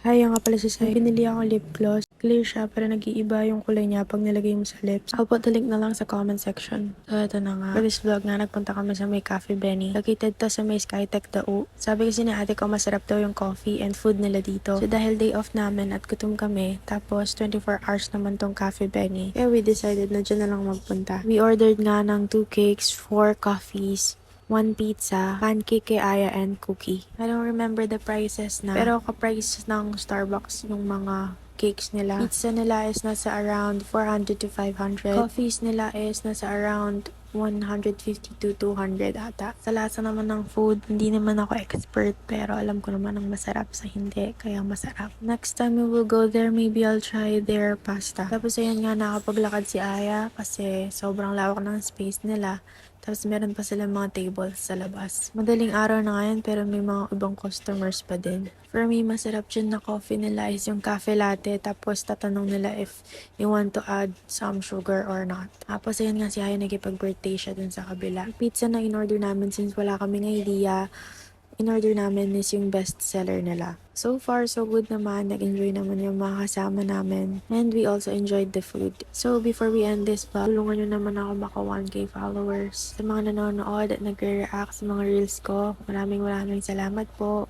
Hi, nga pala si Sai. Binili akong lip gloss. Clear siya pero nag-iiba yung kulay niya pag nilagay mo sa lips. I'll put the link na lang sa comment section. So, ito na nga. For this vlog nga, nagpunta kami sa may Cafe Benny. Located to sa may Skytech Dao. Sabi kasi ni ate ko masarap daw yung coffee and food nila dito. So, dahil day off namin at gutom kami, tapos 24 hours naman tong Cafe Benny. Kaya we decided na dyan na lang magpunta. We ordered nga ng 2 cakes, 4 coffees, 1 pizza, pancake kay Aya, and cookie. I don't remember the prices na. Pero ka-price ng Starbucks yung mga cakes nila. Pizza nila is nasa around 400 to 500. Coffees nila is nasa around 150 to 200 ata. Sa lasa naman ng food, hindi naman ako expert pero alam ko naman ang masarap sa hindi, kaya masarap. Next time we will go there, maybe I'll try their pasta. Tapos ayan nga, nakapaglakad si Aya kasi sobrang lawak ng space nila. Tapos meron pa silang mga tables sa labas. Madaling araw na ngayon pero may mga ibang customers pa din. For me, masarap dyan na coffee nila is yung cafe latte. Tapos tatanong nila if you want to add some sugar or not. Tapos ayun nga si Aya nagipag-birthday siya dun sa kabila. Pizza na in-order namin since wala kaming idea. In-order namin is yung best seller nila. So far, so good naman. Nag-enjoy naman yung mga kasama namin. And we also enjoyed the food. So, before we end this vlog, tulungan nyo naman ako maka 1K followers. Sa mga nanonood at nagre-react sa mga reels ko, maraming salamat po.